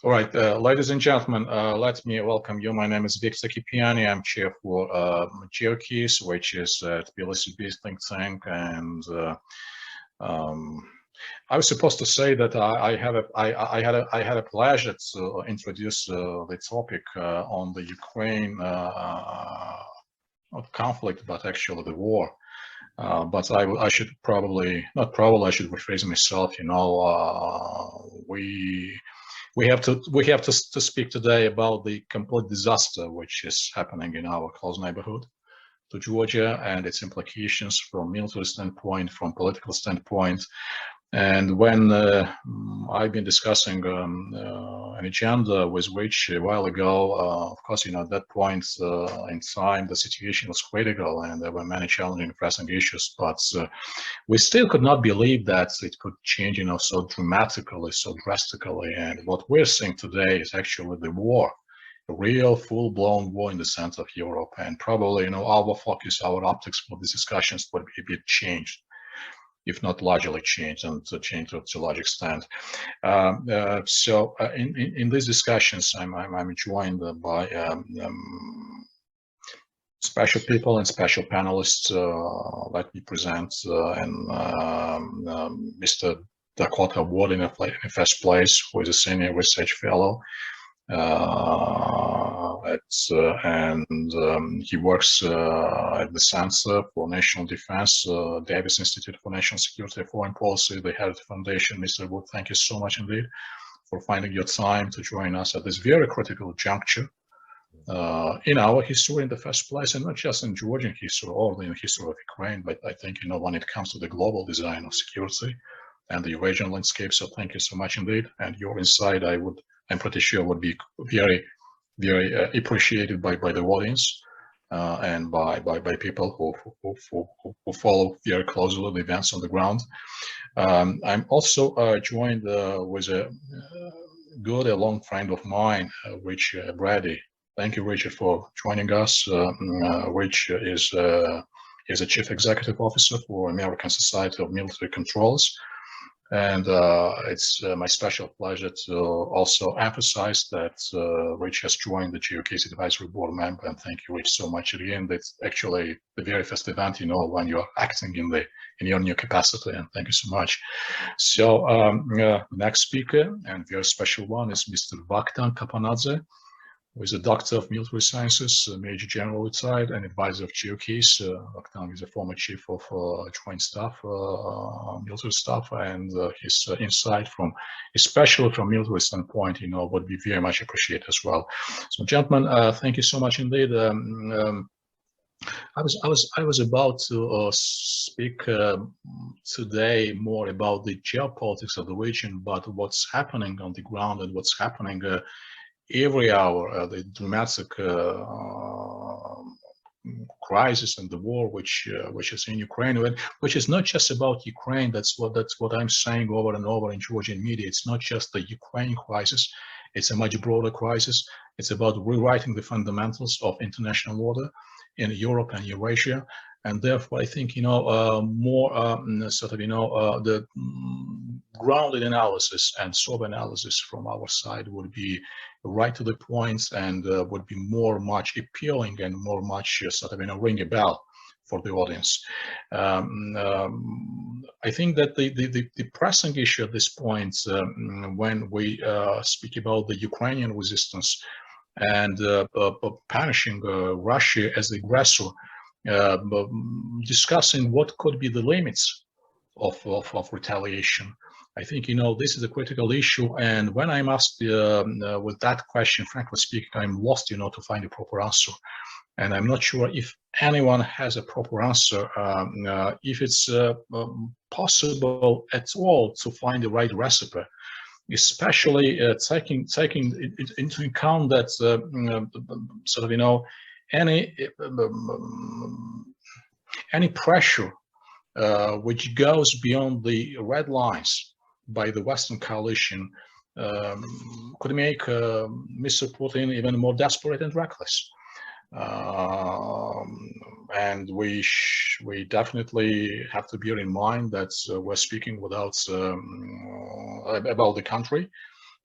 All right, ladies and gentlemen, let me welcome you. My name is Victor Kipiani. I'm chair for GeoKeys, which is a Tbilisi-based think tank. And I was supposed to say that I had a pleasure to introduce the topic on the Ukraine not conflict, but actually the war. But I should probably, not probably, I should rephrase myself. You know, we have to speak today about the complete disaster which is happening in our close neighborhood to Georgia and its implications from military standpoint, from political standpoint. And when I've been discussing an agenda with which a while ago, of course, you know, at that point in time, the situation was critical and there were many challenging and pressing issues, but we still could not believe that it could change, you know, so dramatically, so drastically. And what we're seeing today is actually the war, a real full-blown war in the center of Europe. And probably, you know, our focus, our optics for these discussions would be a bit changed, if not largely changed, and to change to a large extent. So in these discussions, I'm joined by special people and special panelists. Let me present Mr. Dakota Ward in the first place, who is a senior research fellow. He works at the Center for National Defense, Davis Institute for National Security and Foreign Policy, the Heritage Foundation. Mr. Wood, thank you so much indeed for finding your time to join us at this very critical juncture in our history in the first place, and not just in Georgian history or in the history of Ukraine, but I think, you know, when it comes to the global design of security and the Eurasian landscape. So thank you so much indeed. And your insight, I'm pretty sure would be very, very appreciated by the audience and by people who follow very closely the events on the ground. I'm also joined with a long friend of mine, Rich Brady. Thank you, Richard, for joining us. Rich is a chief executive officer for American Society of Military Controls. And it's my special pleasure to also emphasize that Rich has joined the GeoKeys Advisory Board member. And thank you, Rich, so much again. That's actually the very first event, you know, when you're acting in your new capacity. And thank you so much. So next speaker and very special one is Mr. Vakhtang Kapanadze, who is a doctor of military sciences, Major General retired, and advisor of GeoKeys. Vakhtang is a former chief of Joint Staff, military staff, and his insight especially from military standpoint, you know, would be very much appreciated as well. So, gentlemen, thank you so much indeed. I was about to speak today more about the geopolitics of the region, but what's happening on the ground and what's happening every hour, the dramatic crisis and the war which is in Ukraine, which is not just about Ukraine. That's what I'm saying over and over in Georgian media. It's not just the Ukraine crisis. It's a much broader crisis. It's about rewriting the fundamentals of international order in Europe and Eurasia. And therefore, I think, you know, more the grounded analysis and sober analysis from our side would be right to the point and would be much appealing and much ring a bell for the audience. I think that the pressing issue at this point, when we speak about the Ukrainian resistance and punishing Russia as the aggressor, discussing what could be the limits of retaliation. I think, you know, this is a critical issue, and when I'm asked with that question, frankly speaking, I'm lost, you know, to find a proper answer. And I'm not sure if anyone has a proper answer, if it's possible at all to find the right recipe, especially taking into account that any pressure which goes beyond the red lines by the Western coalition could make Mr. Putin even more desperate and reckless. And we definitely have to bear in mind that we're speaking about the country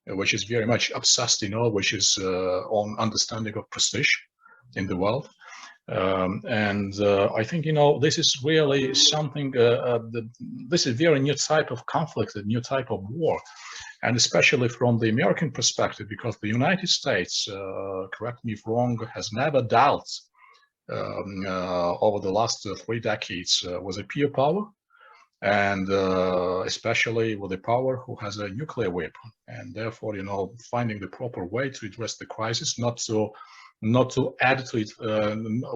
which is very much obsessed, which is on understanding of prestige in the world. I think, this is really something, this is very new type of conflict, a new type of war. And especially from the American perspective, because the United States, correct me if wrong, has never dealt over the last 3 decades with a peer power, and especially with a power who has a nuclear weapon. And therefore, finding the proper way to address the crisis, not to add to it,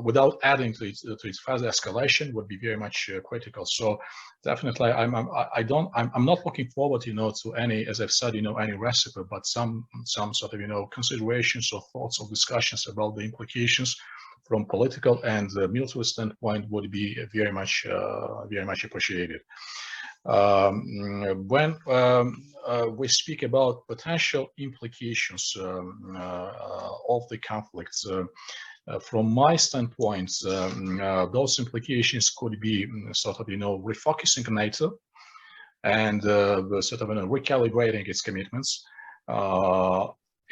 without adding to its further escalation, would be very much critical. So definitely, I'm not looking forward, to any, as I've said, any recipe, but some sort of, considerations or thoughts or discussions about the implications from political and military standpoint would be very much appreciated. When we speak about potential implications of the conflicts, from my standpoint, those implications could be sort of, refocusing NATO and sort of, recalibrating its commitments.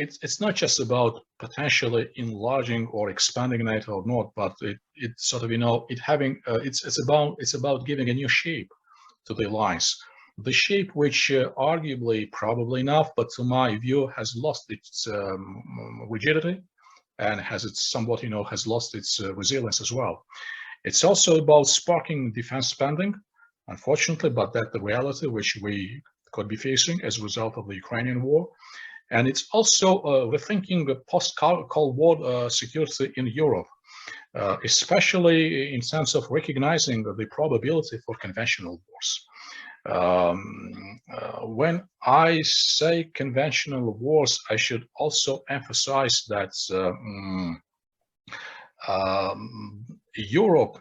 It's not just about potentially enlarging or expanding NATO or not, but it's sort of, it's about giving a new shape to the alliance. The shape which arguably, probably enough, but to my view, has lost its rigidity and has lost its resilience as well. It's also about sparking defense spending, unfortunately, but that's the reality which we could be facing as a result of the Ukrainian war. And it's also rethinking the post-Cold War security in Europe, especially in terms of recognizing the probability for conventional wars. When I say conventional wars, I should also emphasize that Europe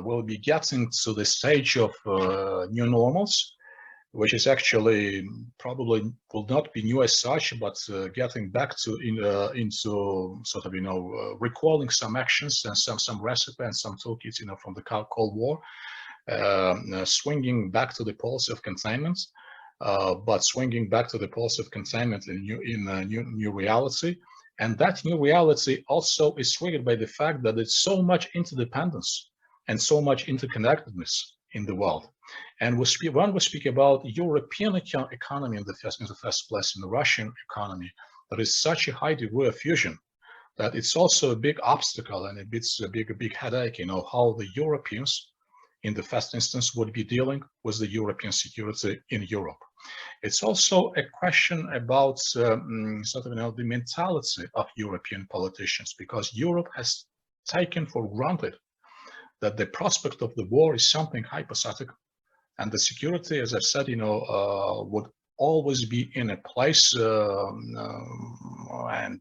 will be getting to the stage of new normals, which is actually probably will not be new as such, but getting back into sort of, recalling some actions and some recipe and some toolkits, from the Cold War, swinging back to the policy of containment, but swinging back to the policy of containment in a new reality. And that new reality also is triggered by the fact that it's so much interdependence and so much interconnectedness in the world. And when we speak about European economy in the first place, in the Russian economy, there is such a high degree of fusion that it's also a big obstacle and it's a big headache, how the Europeans, in the first instance, would be dealing with the European security in Europe. It's also a question about sort of, the mentality of European politicians, because Europe has taken for granted that the prospect of the war is something hypothetical, and the security, as I said, would always be in a place and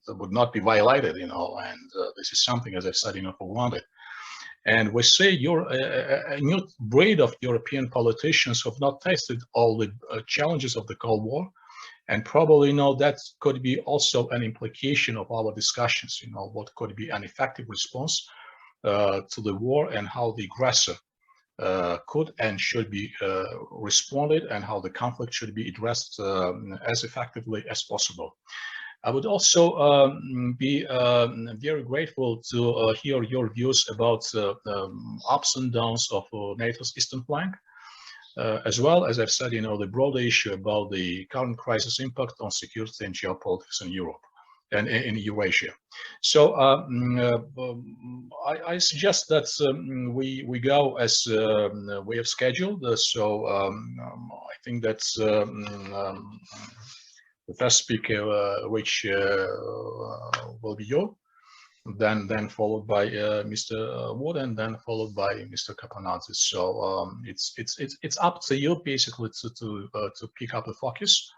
would not be violated, and this is something, as I said, for granted. And we see a new breed of European politicians who have not tasted all the challenges of the Cold War, and probably that could be also an implication of our discussions, what could be an effective response to the war, and how the aggressor could and should be responded, and how the conflict should be addressed as effectively as possible. I would also be very grateful to hear your views about ups and downs of NATO's eastern flank, as well as I've said, the broader issue about the current crisis impact on security and geopolitics in Europe and in Eurasia. So I suggest that we go as we have scheduled. So I think that's the first speaker, which will be you, then followed by Mr. Wood, and then followed by Mr. Kapanadzis. So it's up to you basically to pick up the focus.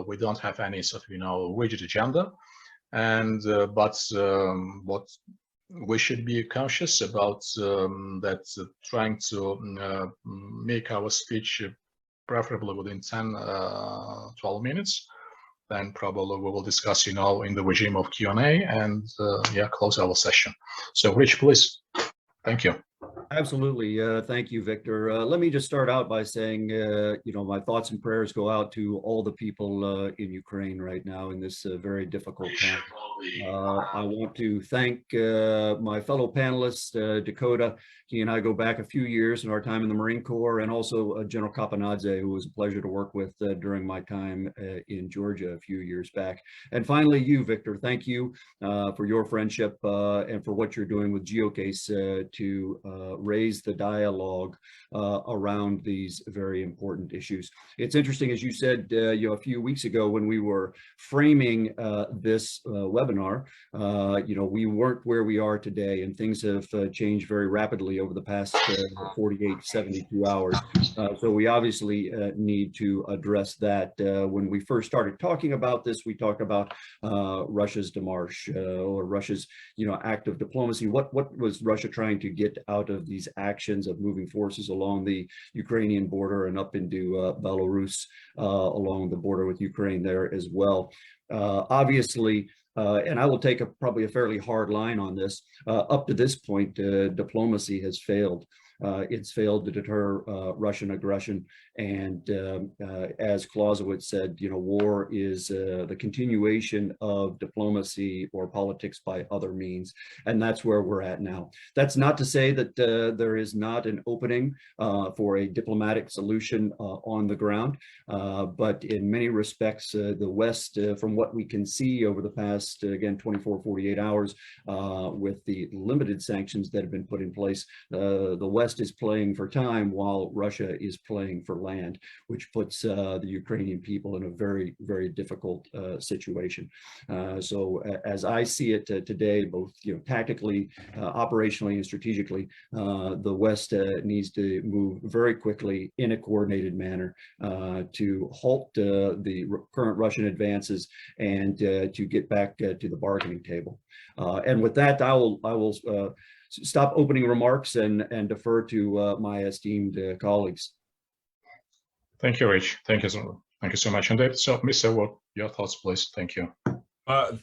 We don't have any sort of rigid agenda, and but what we should be conscious about that trying to make our speech preferably within 10-12 minutes. Then probably we will discuss in the regime of Q&A and close our session. So Rich, please. Thank you. Absolutely. Thank you, Victor. Let me just start out by saying, my thoughts and prayers go out to all the people in Ukraine right now in this very difficult time. I want to thank my fellow panelists, Dakota. He and I go back a few years in our time in the Marine Corps, and also General Kapanadze, who was a pleasure to work with during my time in Georgia a few years back. And finally, you, Victor, thank you for your friendship and for what you're doing with GeoCase to raise the dialogue around these very important issues. It's interesting, as you said, a few weeks ago when we were framing this webinar, we weren't where we are today, and things have changed very rapidly over the past 48, 72 hours. So we obviously need to address that. When we first started talking about this, we talked about Russia's Demarche or Russia's, act of diplomacy. What was Russia trying to get out of these actions of moving forces along the Ukrainian border and up into Belarus, along the border with Ukraine there as well? Obviously, and I will take probably a fairly hard line on this. Up to this point, diplomacy has failed. It's failed to deter Russian aggression. And as Clausewitz said, war is the continuation of diplomacy or politics by other means. And that's where we're at now. That's not to say that there is not an opening for a diplomatic solution on the ground. But in many respects, the West, from what we can see over the past, again, 24, 48 hours, with the limited sanctions that have been put in place, the West is playing for time while Russia is playing for land, which puts the Ukrainian people in a very, very difficult situation. So as I see it today, both tactically, operationally, and strategically, the West needs to move very quickly in a coordinated manner to halt the current Russian advances and to get back to the bargaining table. And with that, I will stop opening remarks and defer to my esteemed colleagues. Thank you, Rich. Thank you so much. And so, Mr. Wood, your thoughts, please. Thank you.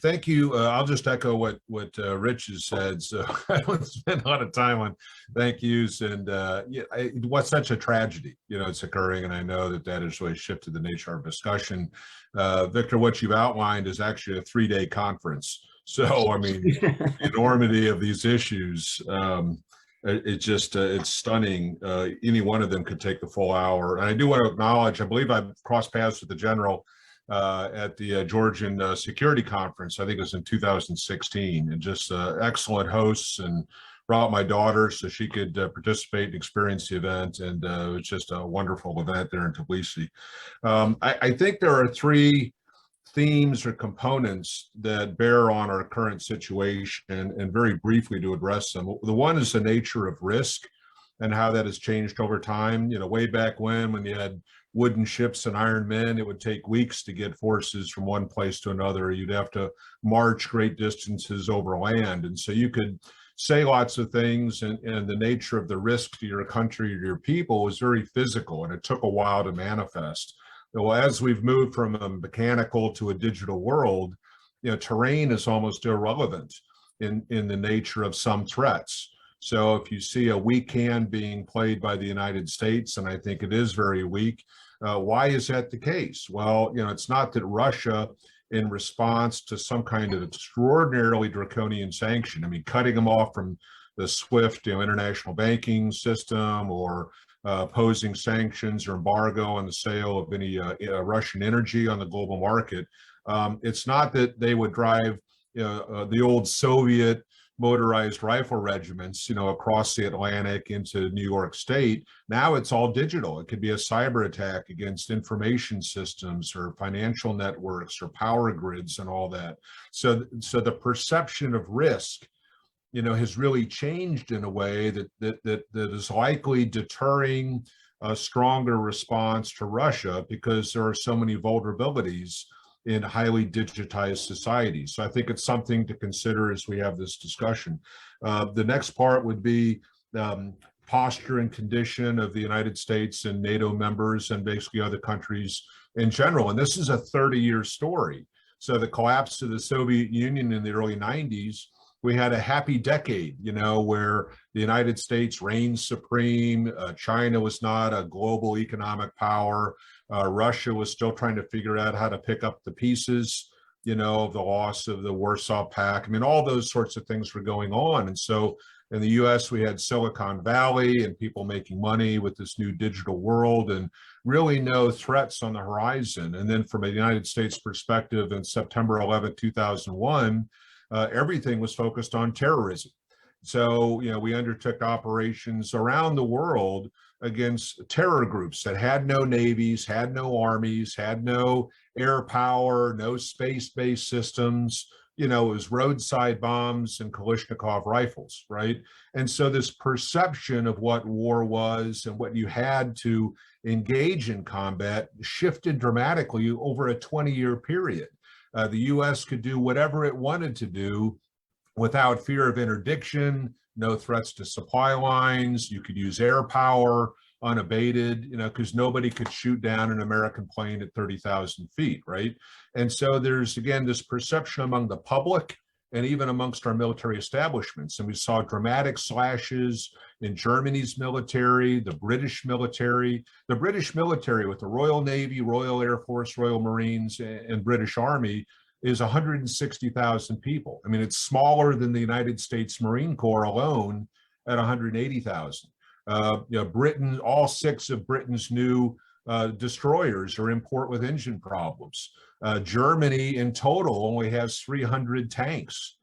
Thank you. I'll just echo what Rich has said. So I don't spend a lot of time on thank yous. And what's such a tragedy, it's occurring. And I know that has really shifted the nature of discussion. Victor, what you've outlined is actually a 3-day conference. So, I mean, the enormity of these issues, it's stunning. Any one of them could take the full hour. And I do want to acknowledge, I believe I've crossed paths with the general at the Georgian Security Conference. I think it was in 2016, and just excellent hosts, and brought my daughter so she could participate and experience the event. And it was just a wonderful event there in Tbilisi. I think there are 3 themes or components that bear on our current situation, and very briefly to address them. The one is the nature of risk and how that has changed over time. Way back when you had wooden ships and iron men, it would take weeks to get forces from one place to another. You'd have to march great distances over land. And so you could say lots of things, and the nature of the risk to your country or your people was very physical, and it took a while to manifest. Well, as we've moved from a mechanical to a digital world, terrain is almost irrelevant in the nature of some threats. So if you see a weak hand being played by the United States, and I think it is very weak, why is that the case? Well, it's not that Russia, in response to some kind of extraordinarily draconian sanction, I mean, cutting them off from the SWIFT, international banking system, or posing sanctions or embargo on the sale of any Russian energy on the global market. It's not that they would drive the old Soviet motorized rifle regiments, across the Atlantic into New York State. Now it's all digital. It could be a cyber attack against information systems or financial networks or power grids and all that. So the perception of risk, has really changed in a way that is likely deterring a stronger response to Russia, because there are so many vulnerabilities in highly digitized societies. So I think it's something to consider as we have this discussion. The next part would be posture and condition of the United States and NATO members, and basically other countries in general. And this is a 30-year story. So the collapse of the Soviet Union in the early 90s we had a happy decade, where the United States reigned supreme. China was not a global economic power. Russia was still trying to figure out how to pick up the pieces, of the loss of the Warsaw Pact. I mean, all those sorts of things were going on. And so in the US, we had Silicon Valley and people making money with this new digital world and really no threats on the horizon. And then from a United States perspective, in September 11, 2001, everything was focused on terrorism. So, we undertook operations around the world against terror groups that had no navies, had no armies, had no air power, no space-based systems. It was roadside bombs and Kalashnikov rifles, right? And so this perception of what war was and what you had to engage in combat shifted dramatically over a 20-year period. The US could do whatever it wanted to do without fear of interdiction, no threats to supply lines. You could use air power unabated, because nobody could shoot down an American plane at 30,000 feet, right? And so there's, again, this perception among the public and even amongst our military establishments. And we saw dramatic slashes in Germany's military, the British military with the Royal Navy, Royal Air Force, Royal Marines, and British Army is 160,000 people. I mean, it's smaller than the United States Marine Corps alone at 180,000. Britain, all 6 of Britain's new destroyers are in port with engine problems. Germany in total only has 300 tanks.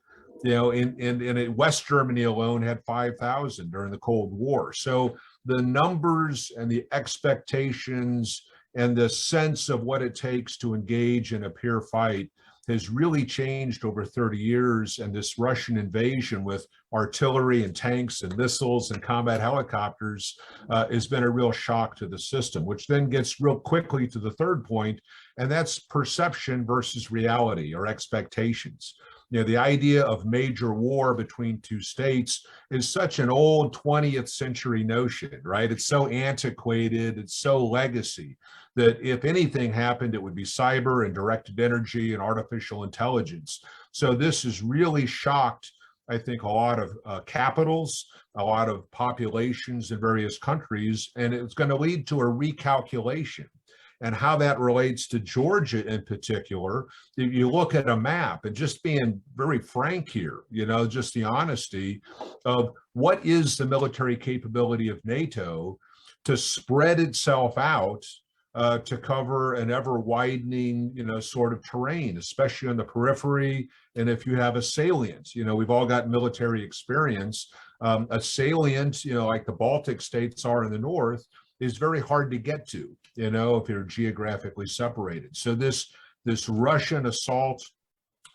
In West Germany alone had 5,000 during the Cold War. So the numbers and the expectations and the sense of what it takes to engage in a peer fight has really changed over 30 years. And this Russian invasion with artillery and tanks and missiles and combat helicopters has been a real shock to the system, which then gets real quickly to the third point, and that's perception versus reality or expectations. The idea of major war between 2 states is such an old 20th century notion, right? It's so antiquated, it's so legacy, that if anything happened, it would be cyber and directed energy and artificial intelligence. So this has really shocked, I think, a lot of capitals, a lot of populations in various countries, and it's going to lead to a recalculation. And how that relates to Georgia in particular, if you look at a map, and just being very frank here, just the honesty of what is the military capability of NATO to spread itself out to cover an ever widening, sort of terrain, especially on the periphery. And if you have a salient, we've all got military experience. A salient, like the Baltic states are in the north, is very hard to get to, if you're geographically separated. So this Russian assault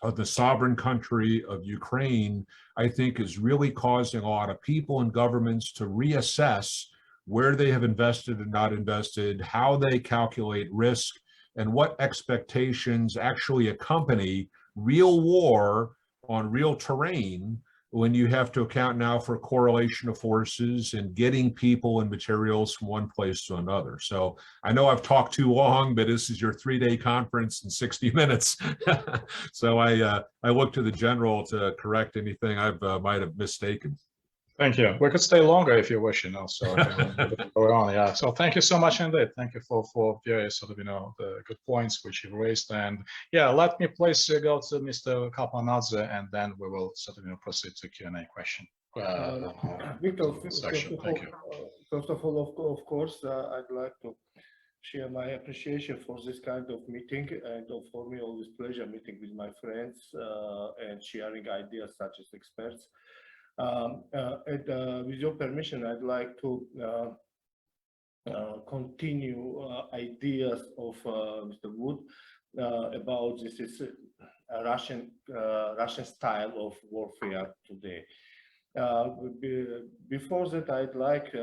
of the sovereign country of Ukraine, I think, is really causing a lot of people and governments to reassess where they have invested and not invested, how they calculate risk, and what expectations actually accompany real war on real terrain when you have to account now for correlation of forces and getting people and materials from one place to another. So I know I've talked too long, but this is your 3-day conference in 60 minutes. So I look to the general to correct anything I might have mistaken. Thank you. We could stay longer if you wish, so I can go on. Yeah. So thank you so much indeed. Thank you for various sort of, the good points which you raised. And yeah, let me please go to Mr. Kaplanadze, and then we will sort of, proceed to Q&A question. Victor, Thank you. First of all, of course, I'd like to share my appreciation for this kind of meeting, and for me, always pleasure meeting with my friends and sharing ideas such as experts. And with your permission, I'd like to continue ideas of Mr. Wood about this is Russian style of warfare today. Before that, I'd like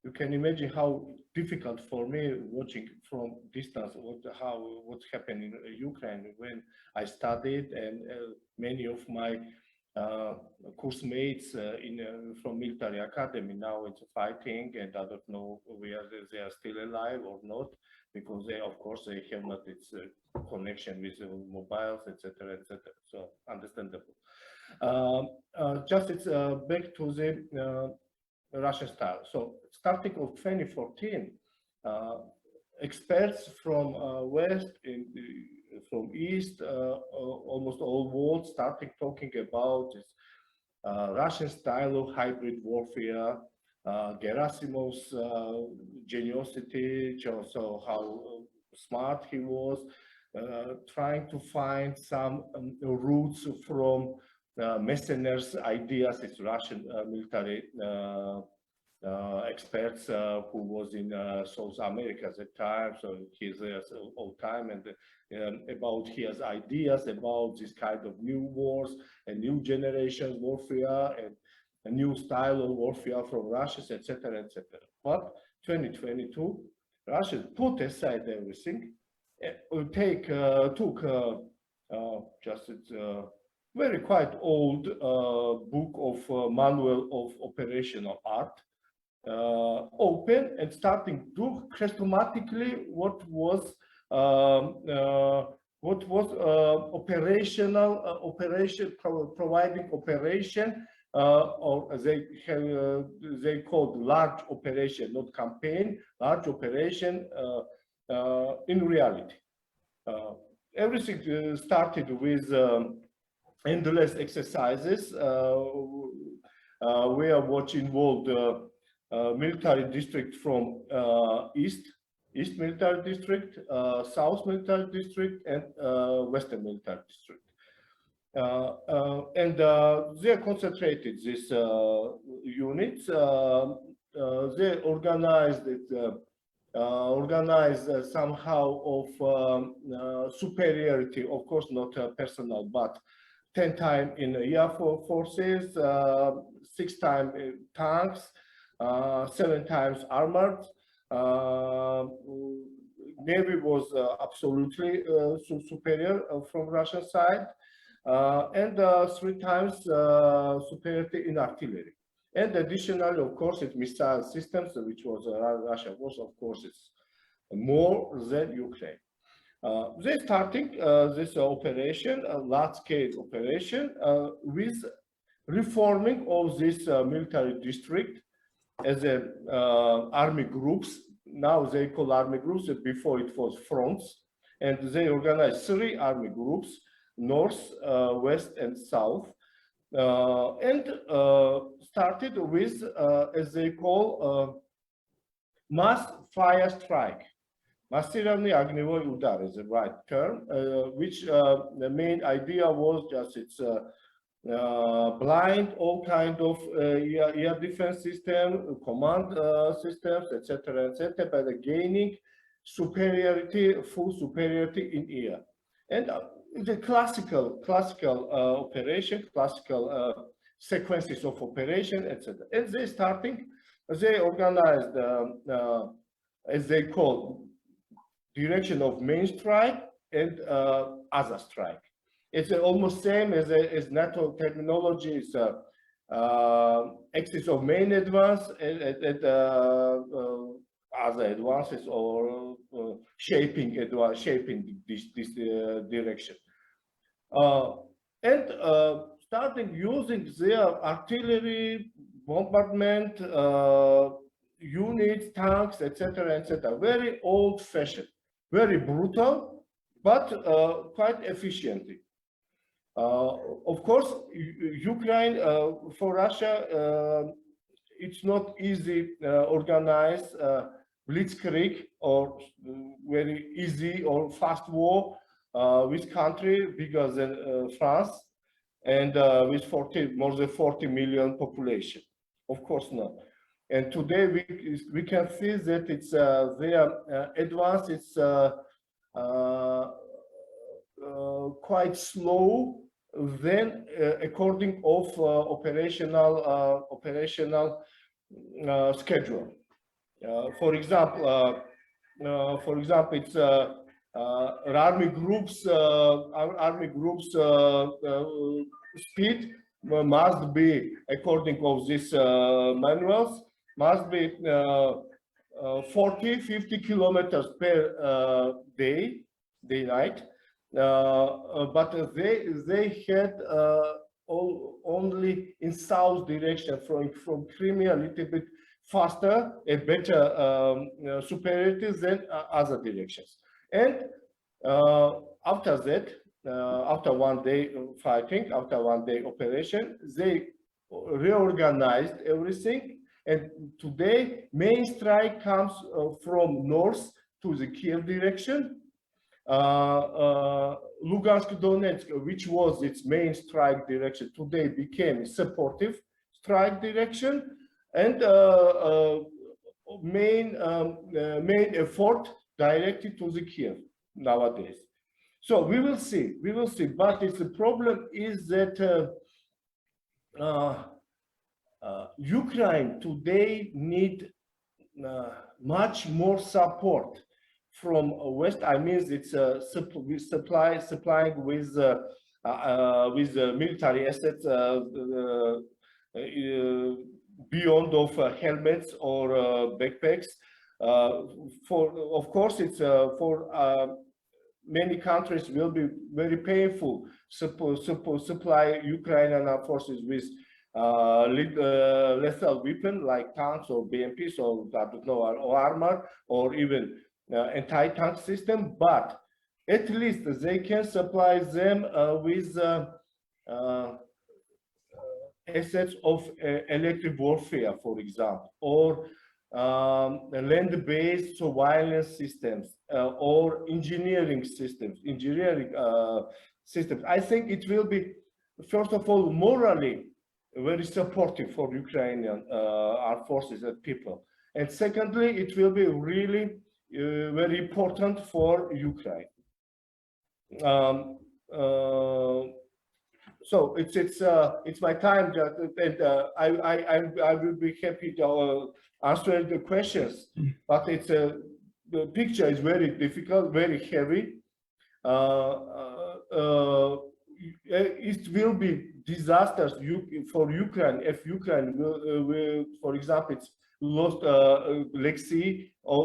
you can imagine how difficult for me watching from distance what's happening in Ukraine when I studied, and many of my course mates from military academy now it's fighting, and I don't know whether they are still alive or not. because they, of course, they have not its connection with mobiles, etc., etc. So understandable. Just it's back to the Russian style. So starting of 2014, experts from West, from East, almost all world starting talking about this Russian style of hybrid warfare, Gerasimov's geniusity, so how smart he was, trying to find some roots from mercenaries' ideas. It's Russian military experts who was in South America at the time, so he's there all time, and about his ideas about this kind of new wars and new generations warfare and a new style of warfare from Russia, etc., etc. But 2022, Russia put aside everything, took just a very quite old book of manual of operational art, open and starting to chrestomatically what was operational operation providing operation, or they called large operation, not campaign, large operation in reality. Everything started with endless exercises where what involved military district from East military district, South military district, and Western military district. And they concentrated these units. They organized it, somehow of superiority, of course not personal, but 10 times in air forces, 6 times tanks, 7 times armored. Navy was absolutely superior from Russian side, and 3 times superiority in artillery. And additionally, of course, it's missile systems, which was Russia was, of course, it's more than Ukraine. They're starting this operation, a large-scale operation, with reforming of this military district as a army groups. Now they call army groups. Before it was fronts, and they organized 3 army groups: North, West, and South, and started with, as they call, mass fire strike. Массированный огневой удар is the right term, which the main idea was just it's blind all kind of air defense system, command systems, etc., by the gaining superiority, full superiority in air. And the classical operation, classical sequences of operation, etc. And they organized, as they call, direction of main strike and other strike. It's almost same as NATO terminology. It's axis of main advance and other advances, or shaping this direction. And starting using their artillery, bombardment units, tanks, etc., very old-fashioned, very brutal, but quite efficiently. Of course, Ukraine, for Russia, it's not easy organize blitzkrieg or very easy or fast war with country bigger than France and with more than 40 million population. Of course not. And today we can see that it's their advance. It's quite slow than according of operational schedule. For example, it's army groups speed must be, according of these manuals, must be 40, 50 kilometers per day-night. But they had only in south direction from Crimea a little bit faster and better superiority than other directions. And after that, after 1 day fighting, after 1 day operation, they reorganized everything. And today, main strike comes from north to the Kiev direction. Lugansk Donetsk, which was its main strike direction, today became supportive strike direction, and main effort directed to the Kiev nowadays. So we will see. But the problem is that Ukraine today need much more support from West. I mean, it's supplying with military assets beyond of helmets or backpacks. Of course, it's for many countries will be very painful supply Ukrainian forces with lethal weapon like tanks or BMPs or I don't know, or armor or even anti-tank system, but at least they can supply them with assets of electric warfare, for example, or land-based surveillance systems or engineering systems. I think it will be, first of all, morally very supportive for Ukrainian armed forces and people. And secondly, it will be really very important for Ukraine. So it's my time, and I will be happy to answer the questions. But the picture is very difficult, very heavy. It will be disasters for Ukraine if Ukraine will, for example, it's lost Black Sea, or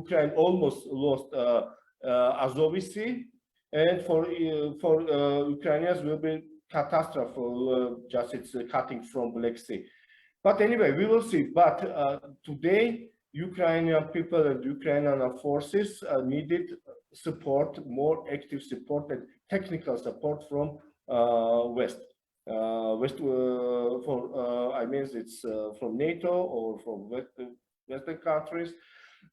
Ukraine almost lost Azov Sea, and for Ukrainians will be catastrophe. Just it's cutting from Black Sea. But anyway, we will see. But today, Ukrainian people and Ukrainian forces needed support, more active support and technical support from West. I mean, it's from NATO or from Western countries.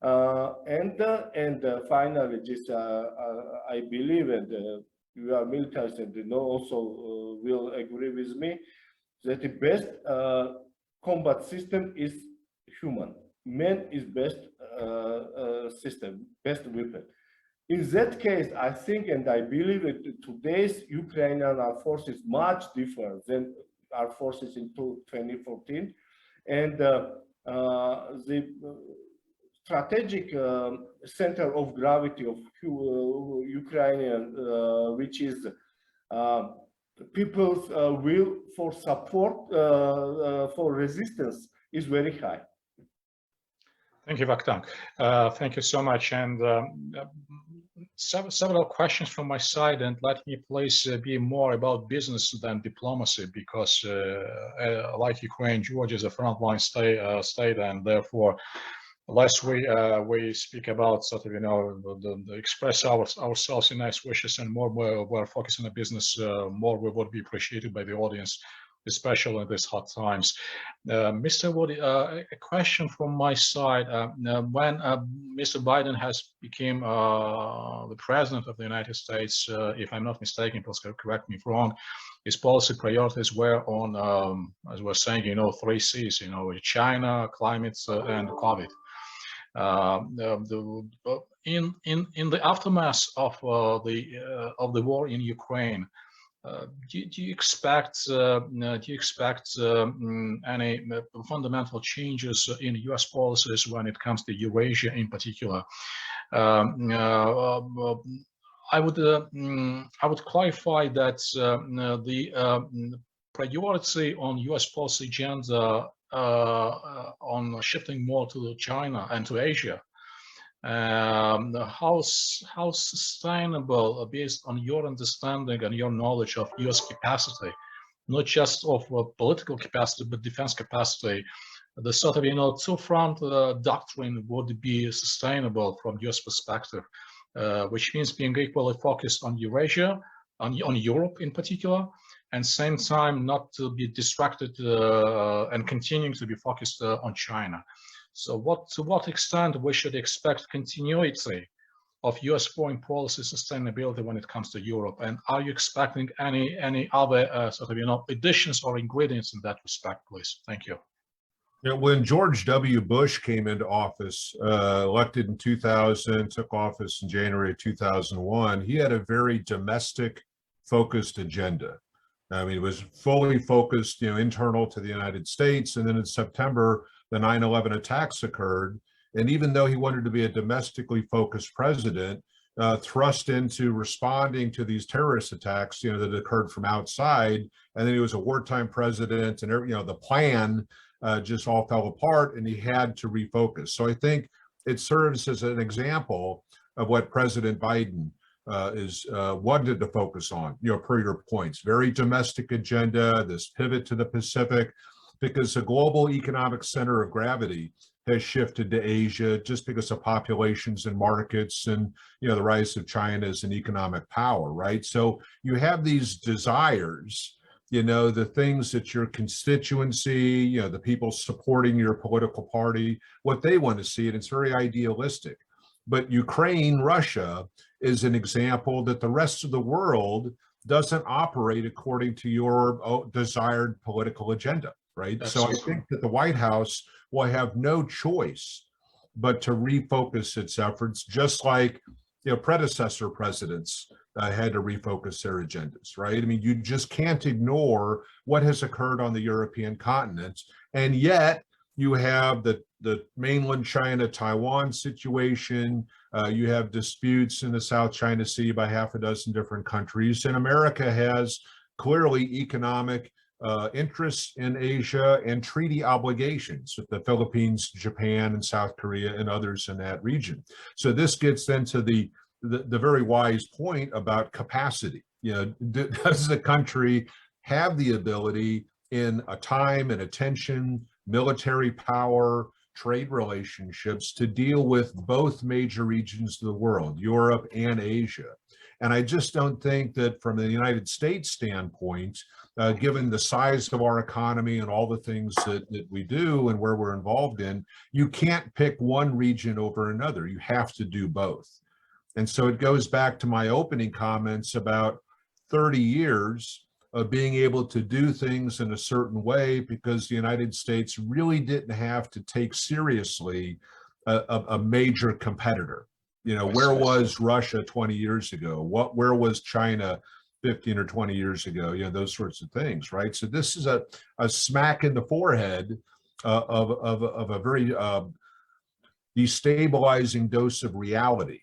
And finally, just I believe, and you are militarists and you know also will agree with me, that the best combat system is human. Man is best system, best weapon. In that case, I think and I believe that today's Ukrainian armed forces much different than our forces in 2014, and the strategic center of gravity of Ukrainian, which is people's will for support, for resistance, is very high. Thank you, Vakhtang. Thank you so much. And several questions from my side, and let me please be more about business than diplomacy, because like Ukraine, Georgia is a frontline state, and therefore, less we speak about sort of, you know, the express ourselves in nice wishes, and more we're focusing on business, more we would be appreciated by the audience, especially in these hot times. Mr. Wood, a question from my side. When Mr. Biden has become the president of the United States, if I'm not mistaken, please correct me if wrong, his policy priorities were on, as we're saying, you know, 3 C's, you know, China, climate, and COVID. In the aftermath of the war in Ukraine, do you expect any fundamental changes in U.S. policies when it comes to Eurasia in particular? I would clarify that the priority on U.S. policy agenda on shifting more to China and to Asia. How sustainable, based on your understanding and your knowledge of US capacity, not just of political capacity, but defense capacity, the sort of, two-front doctrine would be sustainable from US perspective, which means being equally focused on Eurasia, on Europe in particular, and same time not to be distracted and continuing to be focused on China. So to what extent we should expect continuity of US foreign policy sustainability when it comes to Europe? And are you expecting any other sort of, additions or ingredients in that respect, please? Thank you. Yeah, when George W. Bush came into office, elected in 2000, took office in January of 2001, he had a very domestic focused agenda. I mean, it was fully focused, internal to the United States. And then in September, the 9/11 attacks occurred. And even though he wanted to be a domestically focused president, thrust into responding to these terrorist attacks, that occurred from outside. And then he was a wartime president, and the plan just all fell apart, and he had to refocus. So I think it serves as an example of what President Biden is wanted to focus on, per your points, very domestic agenda, this pivot to the Pacific, because the global economic center of gravity has shifted to Asia just because of populations and markets and, the rise of China as an economic power, right? So you have these desires, the things that your constituency, the people supporting your political party, what they want to see, and it's very idealistic. But Ukraine, Russia is an example that the rest of the world doesn't operate according to your desired political agenda, right? So I think that the White House will have no choice but to refocus its efforts, just like predecessor presidents had to refocus their agendas, right? I mean, you just can't ignore what has occurred on the European continent. And yet you have the mainland China, Taiwan situation. You have disputes in the South China Sea by half a dozen different countries. And America has clearly economic interests in Asia and treaty obligations with the Philippines, Japan, and South Korea and others in that region. So this gets into the very wise point about capacity. Does the country have the ability in a time and attention, military power, trade relationships to deal with both major regions of the world, Europe and Asia? And I just don't think that from the United States standpoint, given the size of our economy and all the things that we do and where we're involved in, you can't pick one region over another. You have to do both. And so it goes back to my opening comments about 30 years of being able to do things in a certain way because the United States really didn't have to take seriously a major competitor. Where was Russia 20 years ago? Where was China 15 or 20 years ago? Those sorts of things, right? So this is a smack in the forehead of a very destabilizing dose of reality.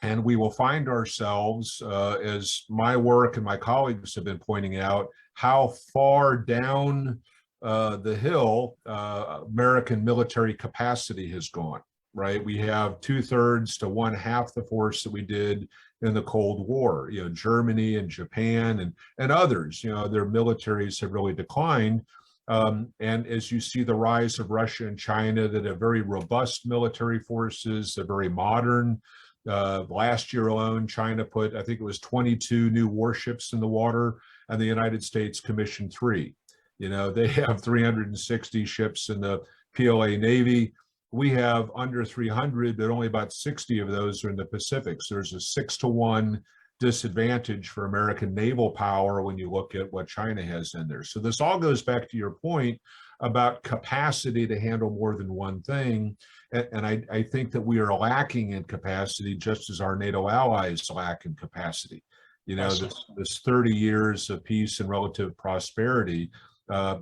And we will find ourselves, as my work and my colleagues have been pointing out, how far down the hill American military capacity has gone, right? We have 2/3 to 1/2 the force that we did in the Cold War. Germany and Japan and others, their militaries have really declined. And as you see the rise of Russia and China that have very robust military forces, they're very modern. Last year alone, China put, I think it was 22 new warships in the water, and the United States commissioned 3. They have 360 ships in the PLA Navy. We have under 300, but only about 60 of those are in the Pacific. So there's a 6-to-1 disadvantage for American naval power when you look at what China has in there. So this all goes back to your point about capacity to handle more than one thing. And I think that we are lacking in capacity just as our NATO allies lack in capacity. This 30 years of peace and relative prosperity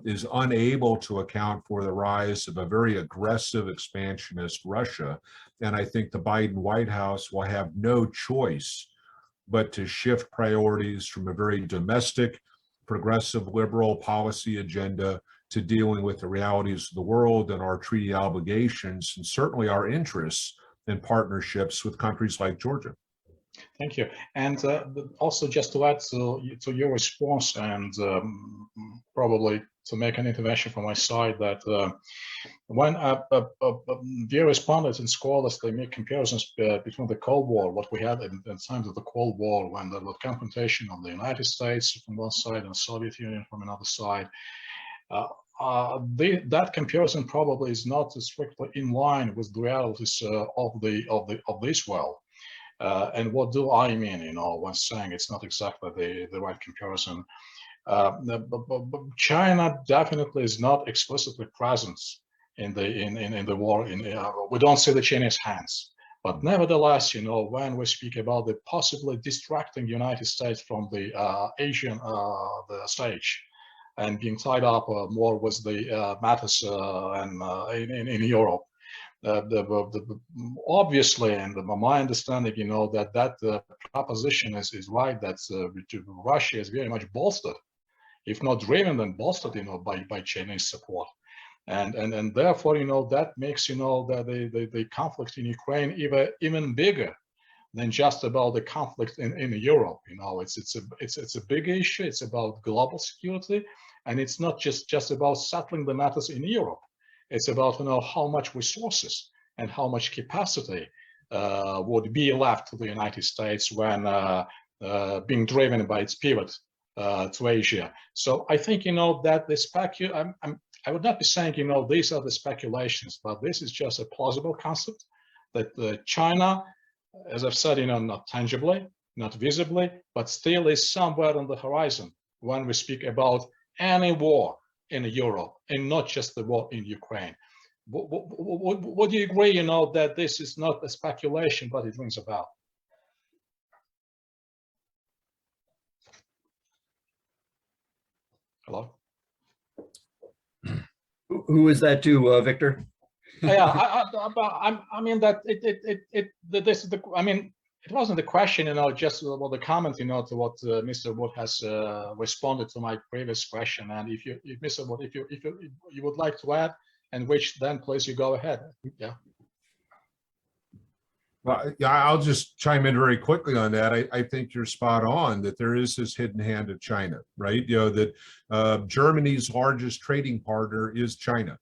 is unable to account for the rise of a very aggressive expansionist Russia. And I think the Biden White House will have no choice but to shift priorities from a very domestic, progressive, liberal policy agenda to dealing with the realities of the world and our treaty obligations, and certainly our interests in partnerships with countries like Georgia. Thank you. And also just to add to your response and probably to make an intervention from my side, that when dear respondents and scholars, they make comparisons between the Cold War, what we had in times of the Cold War, when there was confrontation of the United States from one side and the Soviet Union from another side. That comparison probably is not strictly in line with the realities of this world. And what do I mean, when saying it's not exactly the right comparison? China definitely is not explicitly present in the war. We don't see the Chinese hands, but nevertheless, when we speak about the possibly distracting United States from the Asian the stage and being tied up more with the matters in Europe. Obviously, and my understanding, that proposition is right, that Russia is very much bolstered, if not driven, then bolstered, by Chinese support, and therefore, that makes, the conflict in Ukraine even bigger than just about the conflict in Europe. It's a big issue. It's about global security, and it's not just about settling the matters in Europe. It's about how much resources and how much capacity would be left to the United States when being driven by its pivot to Asia. So I think that I would not be saying these are the speculations, but this is just a plausible concept that China, as I've said, not tangibly, not visibly, but still is somewhere on the horizon when we speak about any war in Europe, and not just the war in Ukraine. Would you agree, that this is not a speculation, but it rings a bell? Hello? Who is that to, Victor? Yeah, I mean that it wasn't the question, just the comment, to what Mr. Wood has responded to my previous question. And if Mr. Wood, if you would like to add, and which then please you go ahead. Yeah. Well, yeah, I'll just chime in very quickly on that. I think you're spot on that there is this hidden hand of China, right? That Germany's largest trading partner is China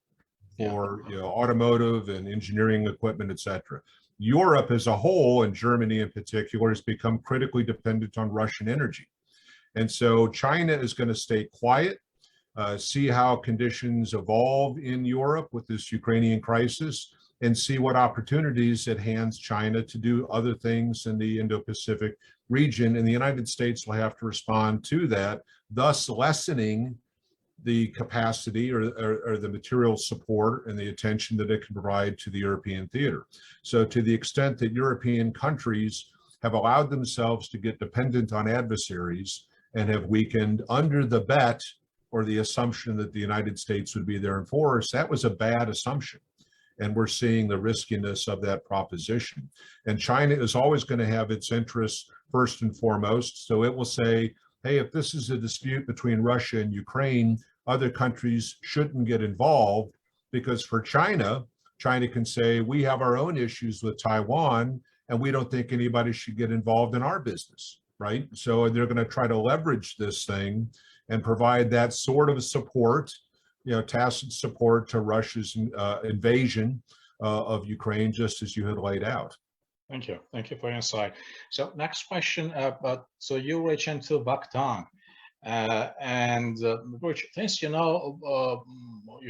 for automotive and engineering equipment, et cetera. Europe as a whole, and Germany in particular, has become critically dependent on Russian energy. And so China is going to stay quiet, see how conditions evolve in Europe with this Ukrainian crisis, and see what opportunities it hands China to do other things in the Indo-Pacific region. And the United States will have to respond to that, thus lessening the capacity or the material support and the attention that it can provide to the European theater. So to the extent that European countries have allowed themselves to get dependent on adversaries and have weakened under the bet or the assumption that the United States would be there in force, that was a bad assumption. And we're seeing the riskiness of that proposition. And China is always going to have its interests first and foremost. So it will say, hey, if this is a dispute between Russia and Ukraine, other countries shouldn't get involved, because for China can say, we have our own issues with Taiwan, and we don't think anybody should get involved in our business, right? So they're going to try to leverage this thing and provide that sort of support, tacit support to Russia's invasion of Ukraine, just as you had laid out. Thank you for your insight. So next question, so you reach into Bakhtan, and which since you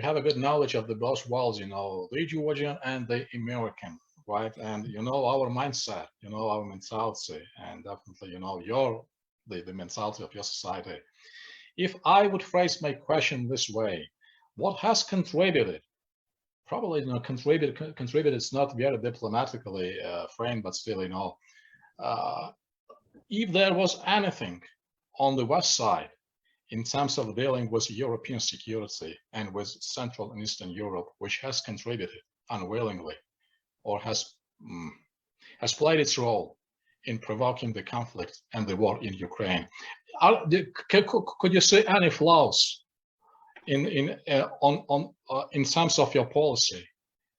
have a good knowledge of the both worlds, the Georgian and the American, right? And our mindset, our mentality, and definitely the mentality of your society. If I would phrase my question this way, what has contributed? Probably contributed is not very diplomatically framed, but still, if there was anything on the West side in terms of dealing with European security and with Central and Eastern Europe, which has contributed unwillingly or has played its role in provoking the conflict and the war in Ukraine, could you see any flaws in terms of your policy,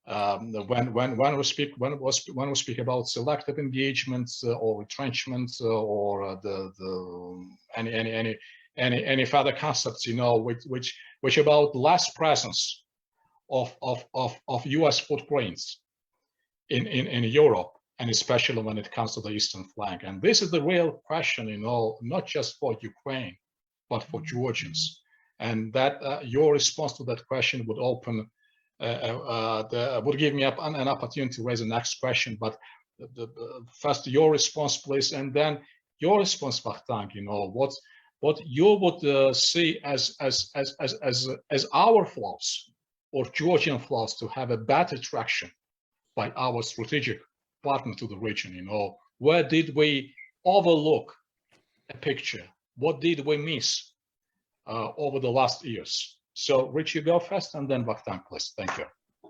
when we speak about selective engagement or retrenchment or any further concepts, which about less presence of U.S. footprints in Europe, and especially when it comes to the eastern flank. And this is the real question, not just for Ukraine, but for Georgians. And that your response to that question would open, would give me an opportunity to raise the next question. But first, your response, please, and then your response, Vakhtang. What you would see as our flaws or Georgian flaws to have a better traction by our strategic partner to the region. Where did we overlook a picture? What did we miss over the last years? So Rich, you go first, and then Vakhtang, please. Thank you.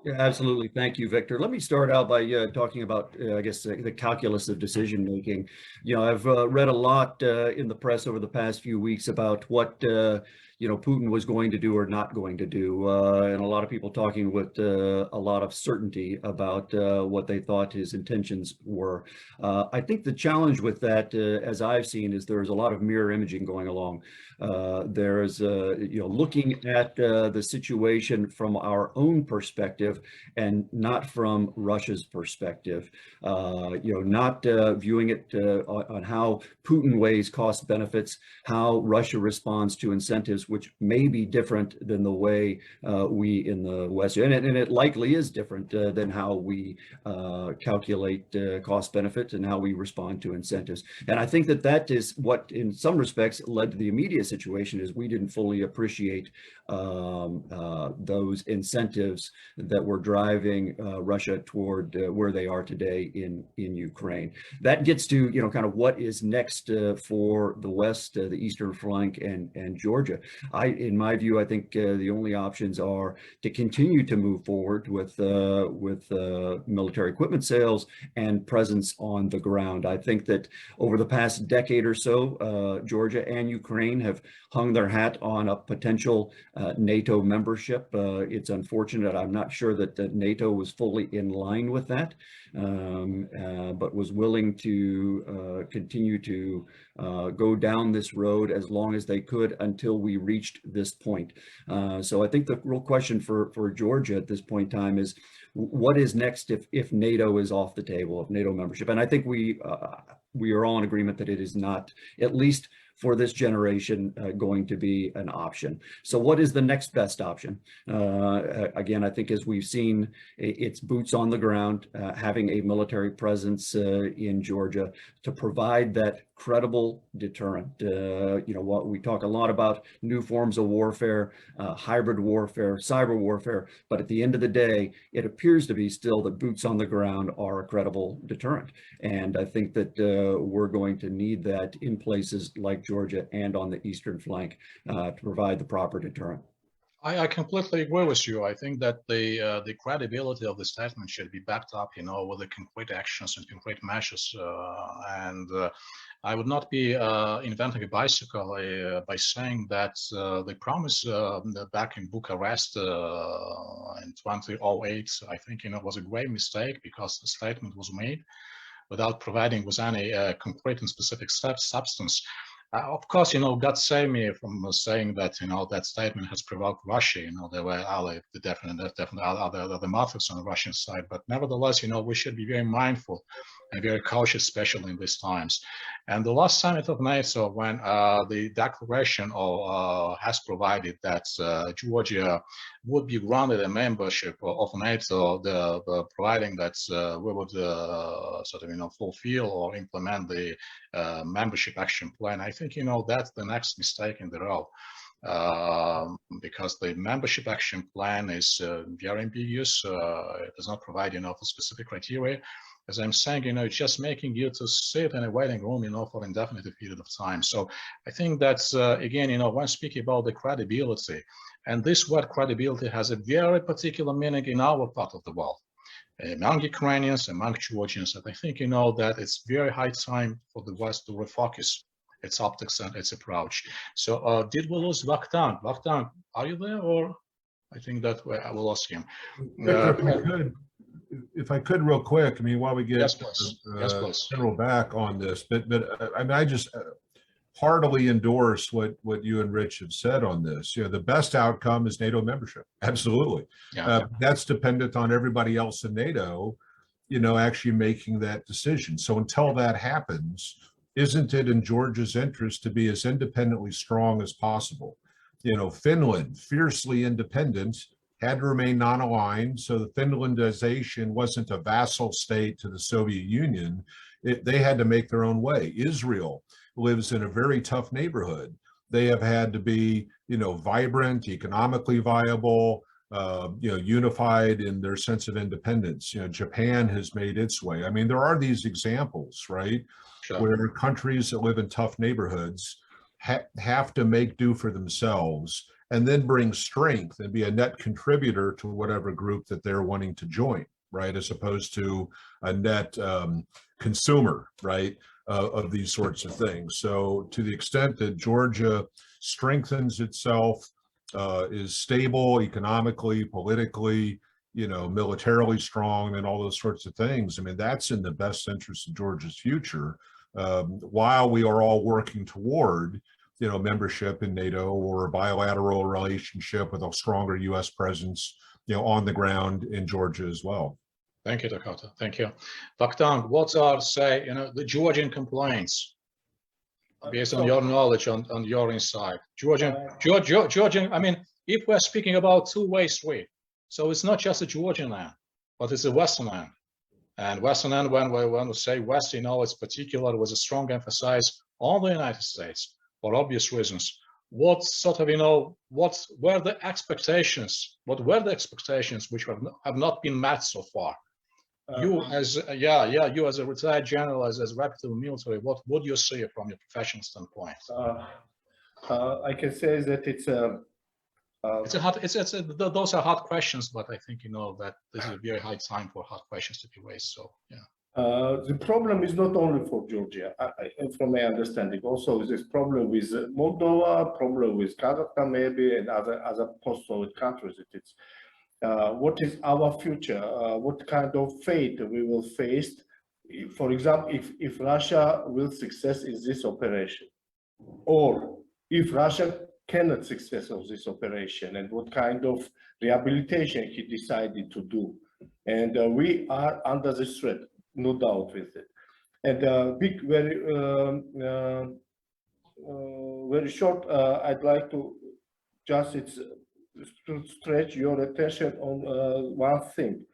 Yeah, absolutely. Thank you, Victor. Let me start out by talking about, I guess, the calculus of decision making. I've read a lot in the press over the past few weeks about what Putin was going to do or not going to do, and a lot of people talking with a lot of certainty about what they thought his intentions were. I think the challenge with that, as I've seen, is there's a lot of mirror imaging going along. There's looking at the situation from our own perspective and not from Russia's perspective. Not viewing it on how Putin weighs cost benefits, how Russia responds to incentives, which may be different than the way we in the West, and it likely is different than how we calculate cost benefits and how we respond to incentives. And I think that is what, in some respects, led to the immediate situation, is we didn't fully appreciate those incentives that were driving Russia toward where they are today in Ukraine. That gets to kind of what is next for the West, the eastern flank, and Georgia. In my view, I think the only options are to continue to move forward with military equipment sales and presence on the ground. I think that over the past decade or so, Georgia and Ukraine have hung their hat on a potential NATO membership. It's unfortunate. I'm not sure that NATO was fully in line with that, but was willing to continue to go down this road as long as they could until we reached this point. So I think the real question for Georgia at this point in time is, what is next if NATO is off the table, of NATO membership? And I think we are all in agreement that it is not, at least for this generation, going to be an option. So what is the next best option? Again, I think as we've seen, it's boots on the ground, having a military presence in Georgia to provide that credible deterrent. What we talk a lot about, new forms of warfare, hybrid warfare, cyber warfare, but at the end of the day, it appears to be still that boots on the ground are a credible deterrent. And I think that we're going to need that in places like Georgia and on the eastern flank to provide the proper deterrent. I completely agree with you. I think that the credibility of the statement should be backed up, with the concrete actions and concrete measures. And I would not be inventing a bicycle by saying that the promise back in Bucharest in 2008, I think, was a grave mistake, because the statement was made without providing with any concrete and specific substance. Of course, God save me from saying that, that statement has provoked Russia. There were definitely other motives on the Russian side. But nevertheless, we should be very mindful and very cautious, especially in these times. And the last summit of NATO, when the declaration has provided that Georgia would be granted a membership of NATO, providing that we would fulfill or implement the membership action plan. I think that's the next mistake in the row, because the membership action plan is very ambiguous. It does not provide for specific criteria. As I'm saying, it's just making you to sit in a waiting room, for indefinite period of time. So I think that's again, when speaking about the credibility, and this word credibility has a very particular meaning in our part of the world, among Ukrainians, among Georgians. And I think that it's very high time for the West to refocus its optics and its approach. So did we lose Vakhtang? Vakhtang, are you there, or I think that I will ask him. Victor, if I could real quick, I mean, while we get Yes, please. Yes, please. General back on this, but I mean, I just heartily endorse what you and Rich have said on this. You know, the best outcome is NATO membership. Absolutely. Yeah. That's dependent on everybody else in NATO, you know, actually making that decision. So until that happens, isn't it in Georgia's interest to be as independently strong as possible? You know, Finland, fiercely independent, had to remain non-aligned. So the Finlandization wasn't a vassal state to the Soviet Union. They had to make their own way. Israel lives in a very tough neighborhood. They have had to be, you know, vibrant, economically viable, you know, unified in their sense of independence. You know, Japan has made its way. I mean, there are these examples, right, Sure. where countries that live in tough neighborhoods have to make do for themselves and then bring strength and be a net contributor to whatever group that they're wanting to join, right, as opposed to a net consumer, right, of these sorts of things. So to the extent that Georgia strengthens itself, is stable economically, politically, you know, militarily strong and all those sorts of things, I mean, that's in the best interest of Georgia's future, while we are all working toward, you know, membership in NATO or a bilateral relationship with a stronger U.S. presence, you know, on the ground in Georgia as well. Thank you, Dakota. Thank you. Vakhtang, what are, say, you know, the Georgian complaints based on your knowledge, on your insight? Georgian, I mean, if we're speaking about two-way street, so it's not just a Georgian land, but it's a Western land. And Western land, when we say West, you know, it's particular with a strong emphasis on the United States for obvious reasons. What sort of, you know, what were the expectations? What were the expectations which have not been met so far? You as you as a retired general, as reputable military, what would you say from your professional standpoint? I can say that it's a hard, those are hard questions, but I think, you know, that this is a very high time for hard questions to be raised. So yeah. The problem is not only for Georgia, from my understanding. Also, there's problem with Moldova, problem with Kazakhstan, maybe, and other post-Soviet countries. It's what is our future? What kind of fate we will face? For example, if Russia will success in this operation, or if Russia cannot success of this operation, and what kind of rehabilitation he decided to do, and we are under this threat. No doubt with it. And big, very short, I'd like to just to stretch your attention on one thing.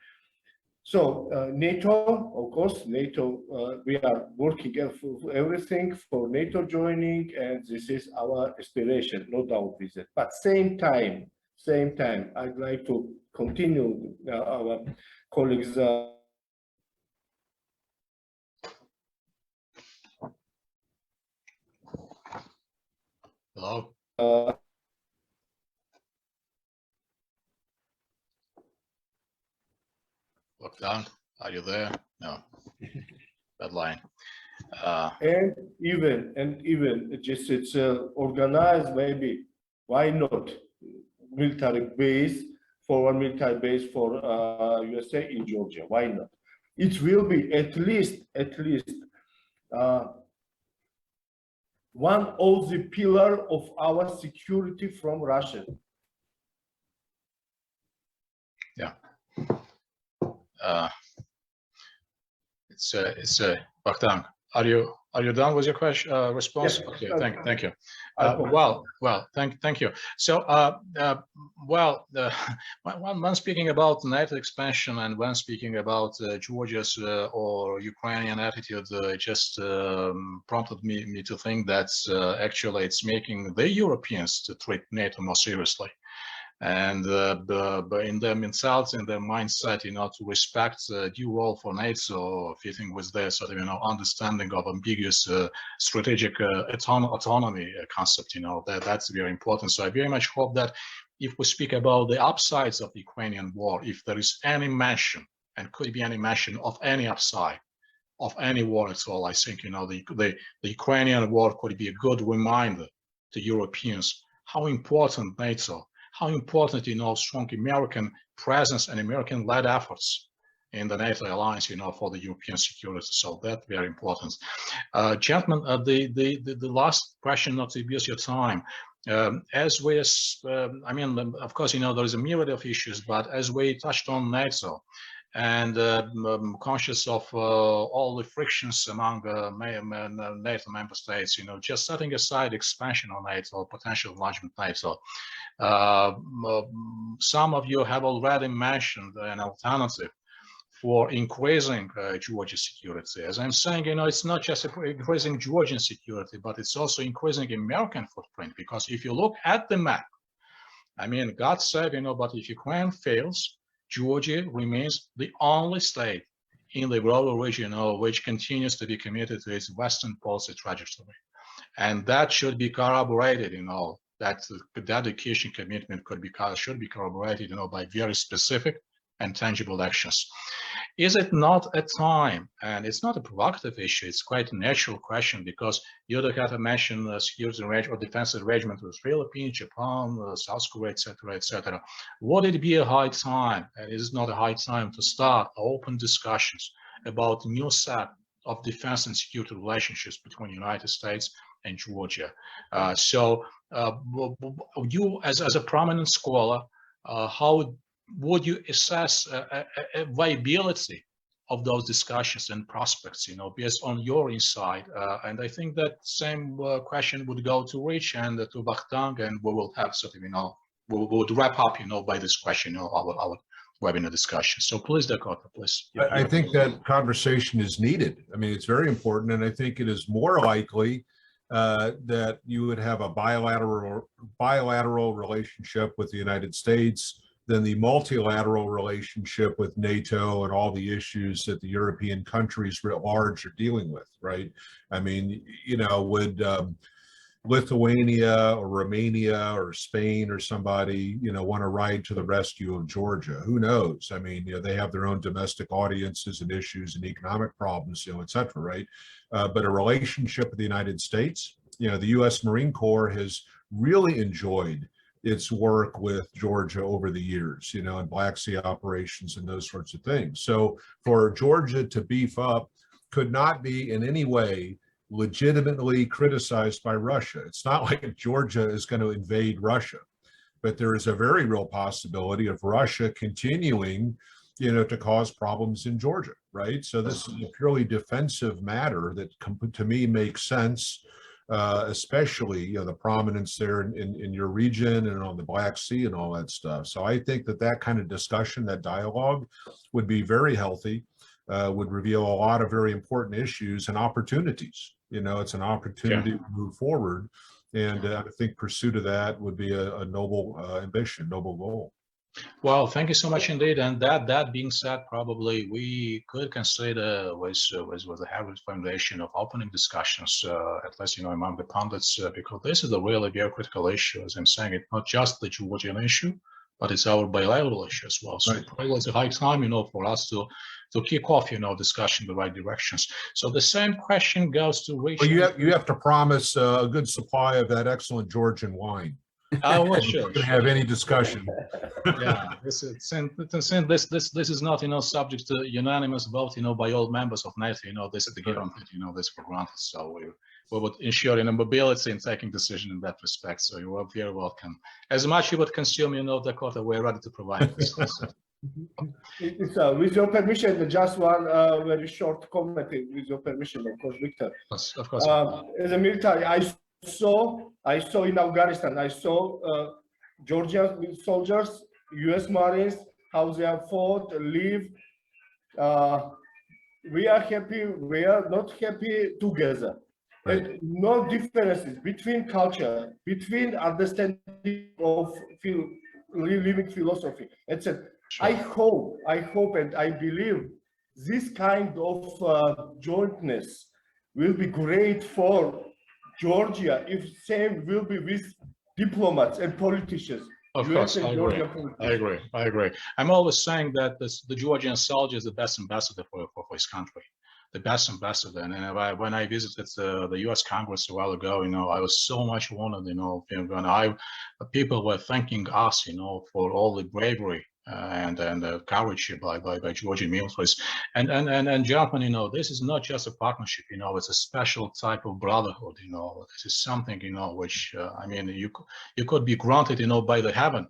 So NATO, of course, NATO, we are working for everything for NATO joining, and this is our aspiration, no doubt with it. But same time, I'd like to continue our colleagues' Hello. Vakhtang, are you there? No. Bad line. And even just it's organized, maybe, why not military base, forward military base for USA in Georgia? Why not? It will be at least one of the pillar of our security from Russia. Yeah. It's Vakhtang. Are you done with your question response? Yes. Okay, thank you. Thank you. So, when speaking about NATO expansion and when speaking about Georgia's or Ukrainian attitude, it just prompted me to think that actually it's making the Europeans to treat NATO more seriously. And in their mentality, in their mindset, you know, to respect the due role for NATO, fitting with their sort of, you know, understanding of ambiguous strategic autonomy concept, you know, that's very important. So I very much hope that if we speak about the upsides of the Ukrainian war, if there is any mention, and could be any mention of any upside, of any war at all. I think, the Ukrainian war could be a good reminder to Europeans how important NATO, how important, strong American presence and American-led efforts in the NATO alliance, for the European security. So that's very important. Gentlemen, the last question, not to abuse your time. Of course, there is a myriad of issues, but as we touched on NATO, and conscious of all the frictions among NATO member states, just setting aside expansion on NATO, potential enlargement NATO, some of you have already mentioned an alternative for increasing Georgia's security. As I'm saying, it's not just increasing Georgian security, but it's also increasing American footprint, because if you look at the map, God said, but if Ukraine fails, Georgia remains the only state in the global region, which continues to be committed to its Western policy trajectory. And that should be corroborated, that the dedication commitment should be corroborated, by very specific and tangible actions. Is it not a time, and it's not a provocative issue, it's quite a natural question, because you have mentioned security or defense arrangement with Philippines, Japan, South Korea, etc., etc. Would it be a high time, and is it not a high time to start open discussions about a new set of defense and security relationships between the United States and Georgia? You, as a prominent scholar, how would you assess a viability of those discussions and prospects, based on your insight? And I think that same question would go to Rich and to Vakhtang, and we will have we would wrap up, by this question, our webinar discussion. So please, Dakota, please. I think that conversation is needed. It's very important, and I think it is more likely that you would have a bilateral relationship with the United States than the multilateral relationship with NATO and all the issues that the European countries writ large are dealing with, right? Would Lithuania or Romania or Spain or somebody, want to ride to the rescue of Georgia? Who knows? They have their own domestic audiences and issues and economic problems, et cetera, right? But a relationship with the United States, the U.S. Marine Corps has really enjoyed its work with Georgia over the years, and Black Sea operations and those sorts of things. So for Georgia to beef up could not be in any way legitimately criticized by Russia. It's not like Georgia is going to invade Russia, but there is a very real possibility of Russia continuing, to cause problems in Georgia, right? So this is a purely defensive matter that to me makes sense. Especially the prominence there in your region and on the Black Sea and all that stuff. So I think that kind of discussion, that dialogue, would be very healthy, would reveal a lot of very important issues and opportunities. It's an opportunity to move forward, and I think pursuit of that would be a noble ambition, noble goal. Well, thank you so much indeed. And that being said, probably we could consider with the Harvard Foundation of opening discussions, at least among the pundits, because this is a really very critical issue. As I'm saying, it's not just the Georgian issue, but it's our bilateral issue as well. So probably it's a high time, for us to kick off, discussion in the right directions. So the same question goes to Rich. Well, you have to promise a good supply of that excellent Georgian wine. Well, sure. Can have any discussion. Yeah, this is not subject to unanimous vote by all members of NATO. This is the given that this for granted. So we would ensure mobility in taking decision in that respect. So you are very welcome. As much you would consume, Dakota, we're ready to provide this. With your permission, just one very short comment. With your permission, of course, Victor. Of course. As a military, I saw in Afghanistan, I saw Georgian soldiers, U.S. Marines, how they have fought, live. We are happy, we are not happy together. Right. And no differences between culture, between understanding of living philosophy, etc. Sure. I hope and I believe this kind of jointness will be great for Georgia if same will be with diplomats and politicians. Of course, I agree. I'm always saying that the Georgian soldier is the best ambassador for his country. the best ambassador. And when I visited the U.S. Congress a while ago, I was so much honored, when people were thanking us, for all the bravery and courage by Georgian militaries. And Japan, this is not just a partnership, it's a special type of brotherhood, this is something, which, you could be granted, by the heaven,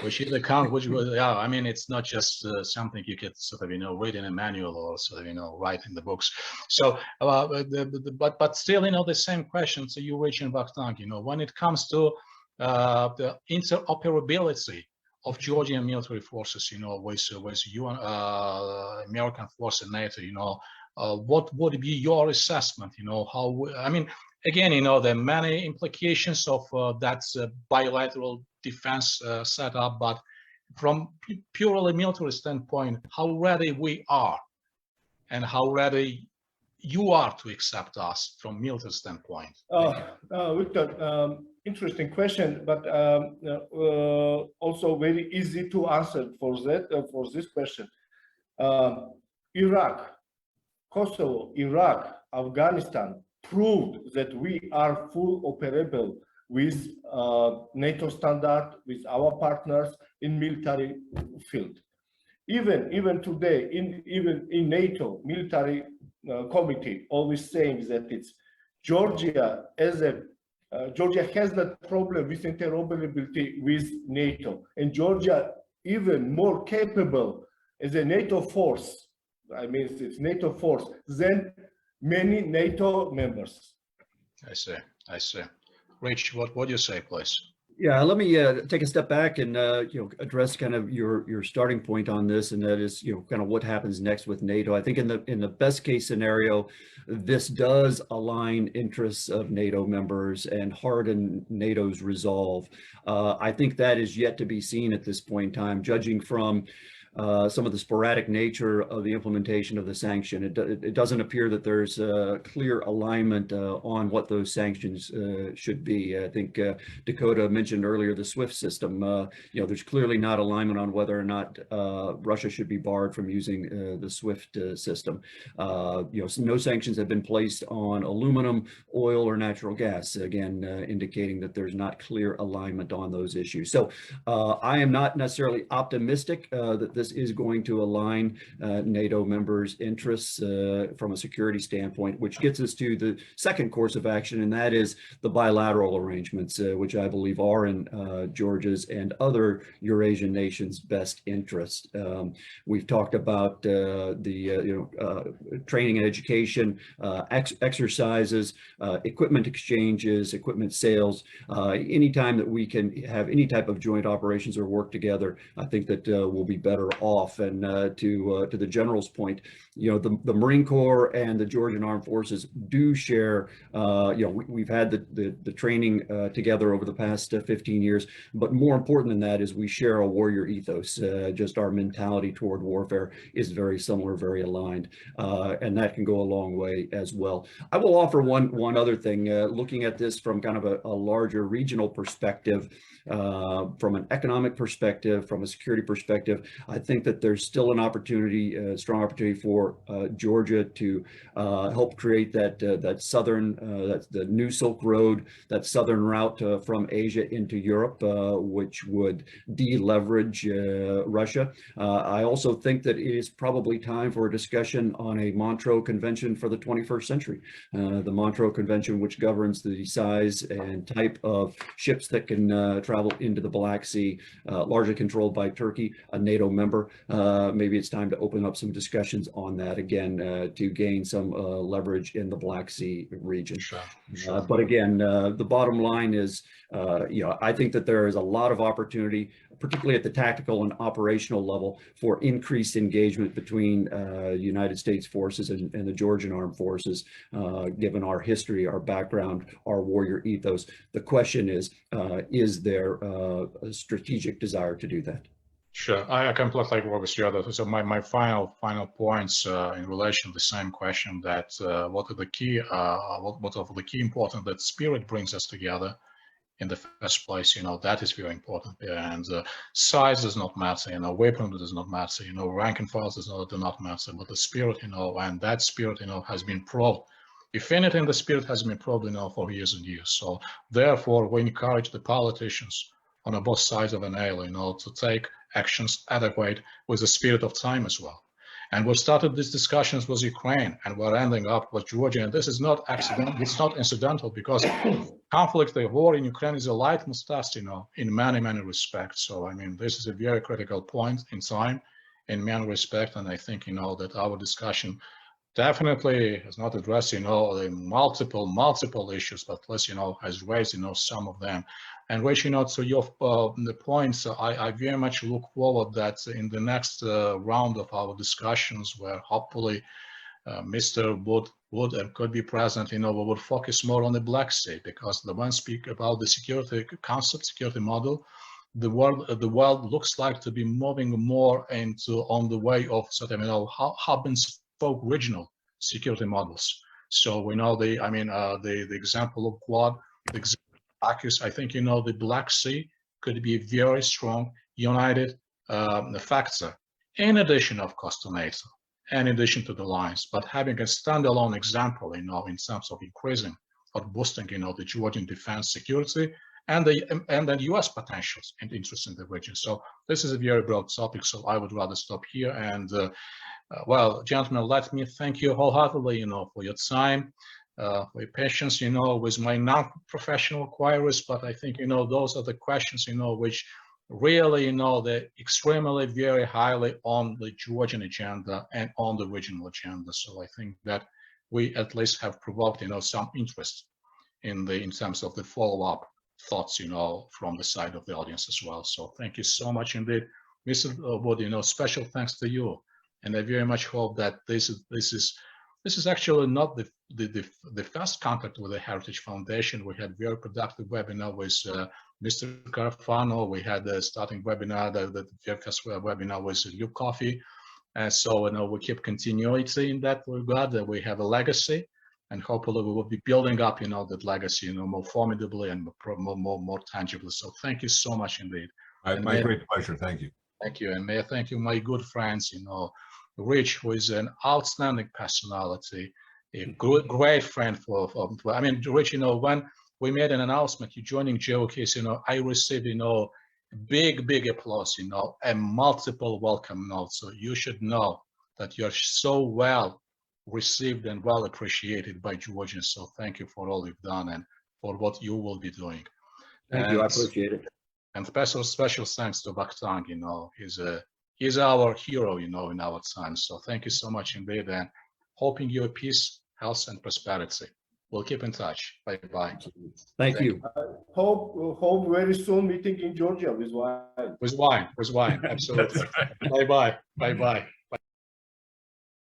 which is it's not just something you could sort of, read in a manual or sort of, write in the books. So, but still, the same question. So you reaching Vakhtang, when it comes to the interoperability of Georgian military forces, with UN, American force and NATO, what would be your assessment? Again, there are many implications of that bilateral defense setup, but from purely military standpoint, how ready we are and how ready you are to accept us from military standpoint? Victor, interesting question, but also very easy to answer for this question. Iraq, Kosovo, Iraq, Afghanistan proved that we are full operable with NATO standard, with our partners in military field. Even today, even in NATO military committee, always saying that it's Georgia Georgia has that problem with interoperability with NATO, and Georgia even more capable as a NATO force. It's NATO force than many NATO members. I see. Rich, what do you say, please? Yeah, let me take a step back and address kind of your starting point on this, and that is kind of what happens next with NATO. I think in the best case scenario, this does align interests of NATO members and harden NATO's resolve. I think that is yet to be seen at this point in time, judging from some of the sporadic nature of the implementation of the sanction. It doesn't appear that there's a clear alignment on what those sanctions should be. I think Dakota mentioned earlier the SWIFT system. There's clearly not alignment on whether or not Russia should be barred from using the SWIFT system. No sanctions have been placed on aluminum, oil, or natural gas, again, indicating that there's not clear alignment on those issues. So I am not necessarily optimistic that this is going to align NATO members' interests from a security standpoint, which gets us to the second course of action, and that is the bilateral arrangements, which I believe are in Georgia's and other Eurasian nations' best interest. We've talked about the training and education, exercises, equipment exchanges, equipment sales. Anytime that we can have any type of joint operations or work together, I think that we'll be better off. And to the general's point, the Marine Corps and the Georgian Armed Forces do share, we've had the training together over the past 15 years, but more important than that is we share a warrior ethos. Just our mentality toward warfare is very similar, very aligned, and that can go a long way as well. I will offer one other thing, looking at this from kind of a larger regional perspective, from an economic perspective, from a security perspective. I think that there's still an opportunity, a strong opportunity for Georgia to help create that southern, that's the new Silk Road, that southern route from Asia into Europe, which would deleverage Russia. I also think that it is probably time for a discussion on a Montreux Convention for the 21st century. The Montreux Convention, which governs the size and type of ships that can travel into the Black Sea, largely controlled by Turkey, a NATO member. Maybe it's time to open up some discussions on that again to gain some leverage in the Black Sea region. Sure. But again, the bottom line is, I think that there is a lot of opportunity, particularly at the tactical and operational level, for increased engagement between United States forces and the Georgian Armed Forces, given our history, our background, our warrior ethos. The question is there a strategic desire to do that? Sure, I completely agree with you. So my final points in relation to the same question, that what are the key important that spirit brings us together, in the first place. That is very important. And size does not matter. Weapon does not matter. Rank and file do not matter. But the spirit, and that spirit, has been proved. If anything, the spirit has been proved, for years and years. So therefore, we encourage the politicians on both sides of an aisle, to take actions adequate with the spirit of time as well. And we started these discussions with Ukraine, and we're ending up with Georgia. And this is not accidental, it's not incidental, because conflict, the war in Ukraine is a litmus test, in many, many respects. So, I mean, this is a very critical point in time, in many respects. And I think, that our discussion definitely has not addressed, the multiple issues, but plus, has raised, some of them. And which, to your the points, I very much look forward that in the next round of our discussions, where hopefully Mr. would and could be present, we would focus more on the Black Sea, because the one speak about the security concept, security model. The world looks like to be moving more on the way of sort of, hub and spoke regional security models. So we know the example of Quad, the example of AUKUS. I think the Black Sea could be a very strong united factor, in addition, of course, to NATO, in addition to the lines. But having a standalone example, in terms of increasing or boosting, the Georgian defense security and the U.S. potentials and interest in the region. So this is a very broad topic. So I would rather stop here. And well, gentlemen, let me thank you wholeheartedly, for your time, for your patience, with my non-professional inquiries. But I think, those are the questions, which really, they're extremely, very highly on the Georgian agenda and on the regional agenda. So I think that we at least have provoked, some interest in terms of the follow-up thoughts, from the side of the audience as well. So thank you so much indeed, Mr. Wood. Special thanks to you, and I very much hope that this is actually not the first contact with the Heritage Foundation. We had very productive webinar with Mr. Carafano. We had the starting webinar, the very first webinar with you, Coffee. And so, we keep continuity in that regard. That we have a legacy, and hopefully we will be building up, that legacy, more formidably and more tangibly. So thank you so much indeed. My great pleasure. Thank you. Thank you. And may I thank you, my good friends, Rich, who is an outstanding personality, a great friend I mean, Rich, when we made an announcement, you joining GeoCase, I received, big applause, and multiple welcome notes. So you should know that you're so well received and well appreciated by Georgians. So thank you for all you've done and for what you will be doing. Thank you. I appreciate it. And special thanks to Bakhtan. He's our hero, in our time. So thank you so much indeed, and hoping you peace, health, and prosperity. We'll keep in touch. Bye-bye. Thank you. Hope very soon meeting in Georgia with wine. With wine, absolutely. Bye-bye. Bye-bye.